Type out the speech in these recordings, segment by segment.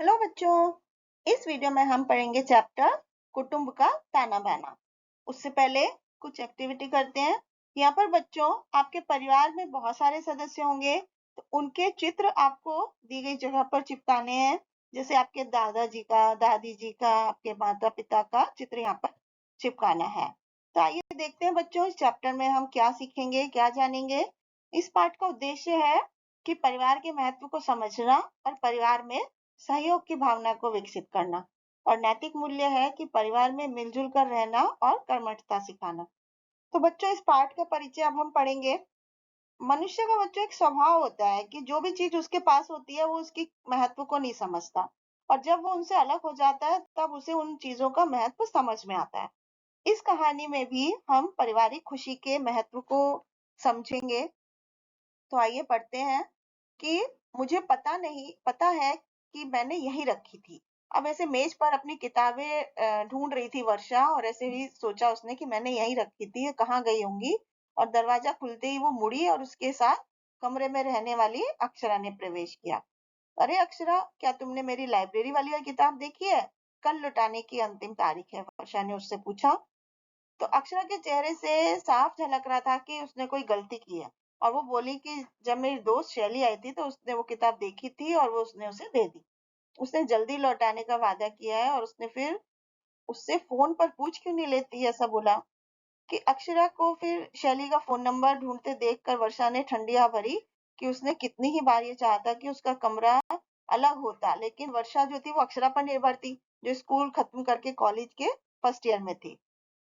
Hello बच्चों, इस video में हम पढ़ेंगे चैप्टर कुटुंब का ताना बाना। उससे पहले कुछ एक्टिविटी करते हैं। यहाँ पर बच्चों, आपके परिवार में बहुत सारे सदस्य होंगे, तो उनके चित्र आपको दी गई जगह पर चिपकाने हैं। जैसे आपके दादाजी का, दादी जी का, आपके माता पिता का चित्र यहाँ पर चिपकाना है। तो आइए देखते हैं बच्चों, इस चैप्टर में हम क्या सीखेंगे, क्या जानेंगे। इस पाठ का उद्देश्य है कि परिवार के महत्व को समझना और परिवार में सहयोग की भावना को विकसित करना, और नैतिक मूल्य है कि परिवार में मिलजुल कर रहना और कर्मठता सिखाना। तो बच्चों, इस पाठ का परिचय अब हम पढ़ेंगे। मनुष्य का बच्चों एक स्वभाव होता है कि जो भी चीज उसके पास होती है वो उसकी महत्व को नहीं समझता, और जब वो उनसे अलग हो जाता है तब उसे उन चीजों का महत्व समझ में आता है। इस कहानी में भी हम पारिवारिक खुशी के महत्व को समझेंगे। तो आइए पढ़ते हैं कि मुझे पता है कि मैंने यही रखी थी। अब ऐसे मेज पर अपनी किताबें ढूंढ रही थी वर्षा, और ऐसे ही सोचा उसने कि मैंने यही रखी थी, ये कहाँ गई होंगी। और दरवाजा खुलते ही वो मुड़ी और उसके साथ कमरे में रहने वाली अक्षरा ने प्रवेश किया। अरे अक्षरा, क्या तुमने मेरी लाइब्रेरी वाली किताब देखी है? कल लौटाने की अंतिम तारीख है, वर्षा ने उससे पूछा। तो अक्षरा के चेहरे से साफ झलक रहा था कि उसने कोई गलती की है, और वो बोली कि जब मेरी दोस्त शैली आई थी तो उसने वो किताब देखी थी और वो उसने उसे दे दी। उसने जल्दी लौटाने का वादा किया है, और उसने फिर उससे फोन पर पूछ क्यों नहीं लेती, ऐसा बोला। कि अक्षरा को फिर शैली का फोन नंबर ढूंढते देखकर वर्षा ने ठंडी हवा भरी कि उसने कितनी ही बार ये चाहता कि उसका कमरा अलग होता, लेकिन वर्षा जो थी वो अक्षरा पर निर्भर थी, जो स्कूल खत्म करके कॉलेज के फर्स्ट ईयर में थी।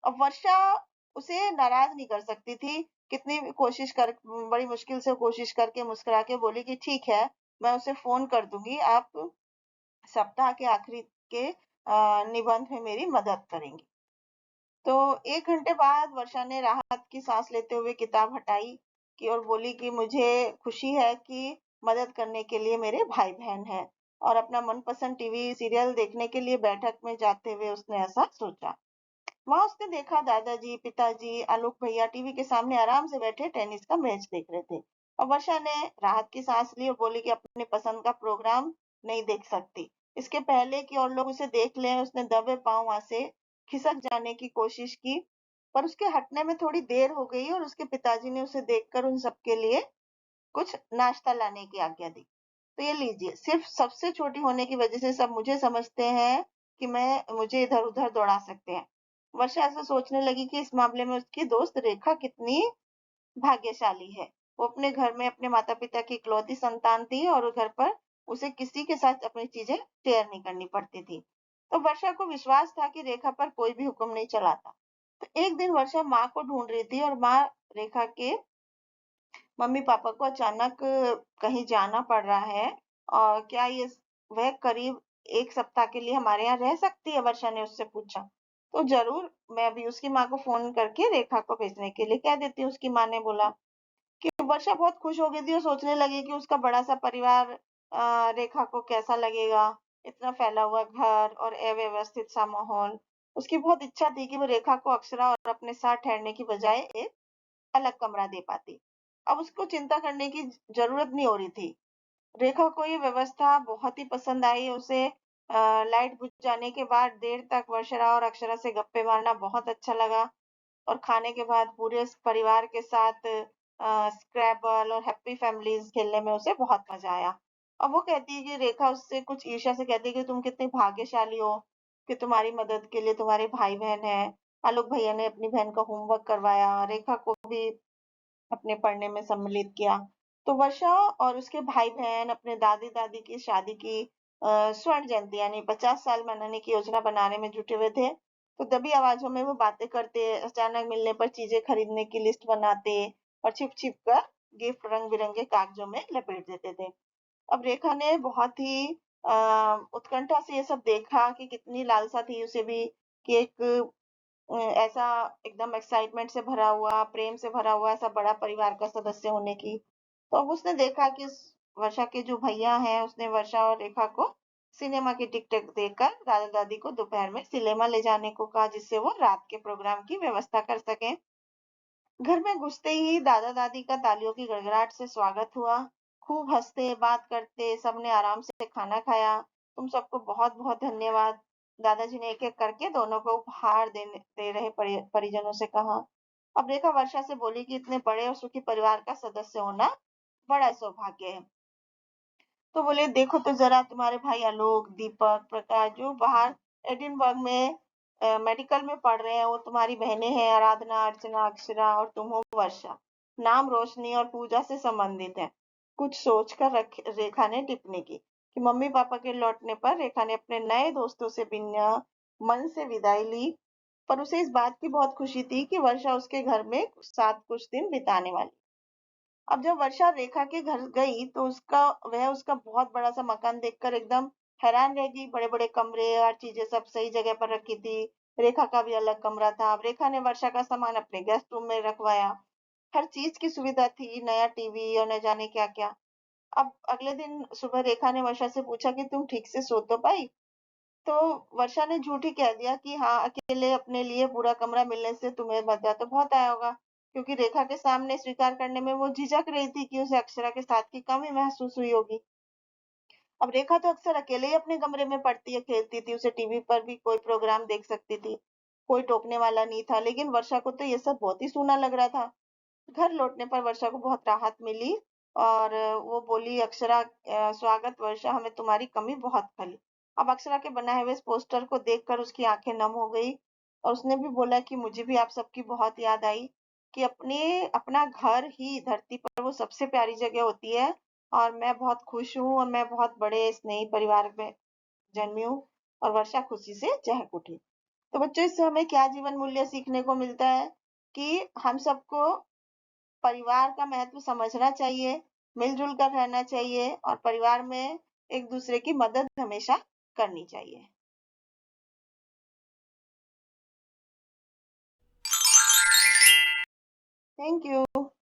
अब वर्षा उसे नाराज नहीं कर सकती थी। कितनी भी कोशिश कर बड़ी मुश्किल से कोशिश करके मुस्कुरा के बोली कि ठीक है, मैं उसे फोन कर दूंगी, आप सप्ताह के आखिरी के निबंध में मेरी मदद करेंगी। तो 1 घंटे बाद वर्षा ने राहत की सांस लेते हुए किताब हटाई कि और बोली कि मुझे खुशी है कि मदद करने के लिए मेरे भाई बहन हैं। और अपना मनपसंद टीवी सीरियल देखने के लिए बैठक में जाते हुए उसने ऐसा सोचा। वहां उसने देखा दादाजी, पिताजी, आलोक भैया टीवी के सामने आराम से बैठे टेनिस का मैच देख रहे थे। और वर्षा ने राहत की सांस ली और बोली कि अपने पसंद का प्रोग्राम नहीं देख सकती, इसके पहले कि और लोग उसे देख लें। उसने दबे पांव वहां से खिसक जाने की कोशिश की, पर उसके हटने में थोड़ी देर हो गई और उसके पिताजी ने उसे देखकर उन सबके लिए कुछ नाश्ता लाने की आज्ञा दी। तो ये लीजिए, सिर्फ सबसे छोटी होने की वजह से सब मुझे समझते हैं कि मैं मुझे इधर उधर दौड़ा सकते हैं। वर्षा ऐसा सोचने लगी कि इस मामले में उसकी दोस्त रेखा कितनी भाग्यशाली है। वो अपने घर में अपने माता पिता की इकलौती संतान थी, और घर पर उसे किसी के साथ अपनी चीजें शेयर नहीं करनी पड़ती थी। तो वर्षा को विश्वास था कि रेखा पर कोई भी हुक्म नहीं चलाता। तो एक दिन वर्षा माँ को ढूंढ रही थी, और माँ रेखा के मम्मी पापा को अचानक कहीं जाना पड़ रहा है, और क्या ये वह करीब 1 सप्ताह के लिए हमारे यहाँ रह सकती है, वर्षा ने उससे पूछा। तो जरूर, मैं अभी उसकी माँ को फोन करके रेखा को भेजने के लिए कह देती हूँ, उसकी माँ ने बोला। कि वर्षा बहुत खुश हो गई थी और सोचने लगी कि उसका बड़ा सा परिवार रेखा को कैसा लगेगा। इतना फैला हुआ घर और अव्यवस्थित सा माहौल। उसकी बहुत इच्छा थी कि वो रेखा को अक्षरा और अपने साथ ठहरने की बजाय एक अलग कमरा दे पाती। अब उसको चिंता करने की जरूरत नहीं हो रही थी। रेखा को ये व्यवस्था बहुत ही पसंद आई। उसे लाइट बुझ जाने के बाद देर तक वर्षा और अक्षरा से गप्पे मारना बहुत अच्छा लगा, और खाने के बाद पूरे परिवार के साथ स्क्रैबल और हैप्पी फैमिलीज खेलने में उसे बहुत मजा आया। अब वो कहती है कि रेखा उससे कुछ ईर्ष्या से कहती है कि तुम कितनी भाग्यशाली हो कि तुम्हारी मदद के लिए तुम्हारे भाई बहन हैं। आलोक भैया ने अपनी बहन का होमवर्क करवाया, रेखा को भी अपने पढ़ने में सम्मिलित किया। तो वर्षा और उसके भाई बहन अपने दादी दादी की शादी की स्वर्ण जयंती यानी 50 साल मनाने की योजना बनाने में जुटे हुए थे। तो दबी आवाजों में वो बातें करते, अचानक मिलने पर चीजें खरीदने की लिस्ट बनाते, और छिप छिप कर गिफ्ट रंग बिरंगे कागजों में लपेट देते थे। अब रेखा ने बहुत ही उत्कंठा से ये सब देखा कि कितनी लालसा थी उसे भी कि एक ऐसा एकदम एक्साइटमेंट से भरा हुआ, प्रेम से भरा हुआ ऐसा बड़ा परिवार का सदस्य होने की। तो अब उसने देखा कि वर्षा के जो भैया हैं, उसने वर्षा और रेखा को सिनेमा की टिकट देकर दादा दादी को दोपहर में सिनेमा ले जाने को कहा, जिससे वो रात के प्रोग्राम की व्यवस्था कर सके। घर में घुसते ही दादा दादी का तालियों की गड़गड़ाहट से स्वागत हुआ। खूब हंसते बात करते सबने आराम से खाना खाया। तुम सबको बहुत बहुत धन्यवाद। दादाजी ने एक एक करके दोनों को उपहार दे रहे परिजनों से कहा। अब रेखा वर्षा से बोली कि इतने बड़े और सुखी परिवार का सदस्य होना बड़ा सौभाग्य है। तो बोले देखो तो जरा तुम्हारे भाई आलोक, दीपक, प्रकाश जो बाहर एडिनबर्ग में मेडिकल में पढ़ रहे हैं, वो तुम्हारी बहनें हैं आराधना, अर्चना, अक्षरा और तुम हो वर्षा। नाम रोशनी और पूजा से संबंधित है। कुछ सोचकर रेखा ने टिप्पणी की कि मम्मी पापा के लौटने पर रेखा ने अपने नए दोस्तों से बिना मन से विदाई ली, पर उसे इस बात की बहुत खुशी थी कि वर्षा उसके घर में साथ कुछ दिन बिताने वाली। अब जब वर्षा रेखा के घर गई तो उसका बहुत बड़ा सा मकान देखकर एकदम हैरान रह गई। बड़े बड़े कमरे, हर चीजें सब सही जगह पर रखी थी। रेखा का भी अलग कमरा था। अब रेखा ने वर्षा का सामान अपने गेस्ट रूम में रखवाया। हर चीज की सुविधा थी, नया टीवी और न जाने क्या क्या। अब अगले दिन सुबह रेखा ने वर्षा से पूछा कि तुम ठीक से सो तो पाई? तो वर्षा ने झूठ ही कह दिया कि हाँ, अकेले अपने लिए पूरा कमरा मिलने से तुम्हें मजा तो बहुत आया होगा, क्योंकि रेखा के सामने स्वीकार करने में वो झिझक रही थी कि उसे अक्षरा के साथ की कमी महसूस हुई होगी। अब रेखा तो अक्सर अकेले ही अपने कमरे में पढ़ती है, खेलती थी, उसे टीवी पर भी कोई प्रोग्राम देख सकती थी, कोई टोकने वाला नहीं था। लेकिन वर्षा को तो ये सब बहुत ही सूना लग रहा था। घर लौटने पर वर्षा को बहुत राहत मिली और वो बोली, अक्षरा स्वागत वर्षा, हमें तुम्हारी कमी बहुत खली। अब अक्षरा के बनाए हुए इस पोस्टर को देखकर उसकी आंखें नम हो गई और उसने भी बोला कि मुझे भी आप सबकी बहुत याद आई, कि अपना घर ही धरती पर वो सबसे प्यारी जगह होती है और मैं बहुत खुश हूँ और मैं बहुत बड़े स्नेही परिवार में जन्मी हूँ। और वर्षा खुशी से चहक उठी। तो बच्चों, इससे हमें क्या जीवन मूल्य सीखने को मिलता है कि हम सबको परिवार का महत्व समझना चाहिए, मिलजुल कर रहना चाहिए और परिवार में एक दूसरे की मदद हमेशा करनी चाहिए। Thank you.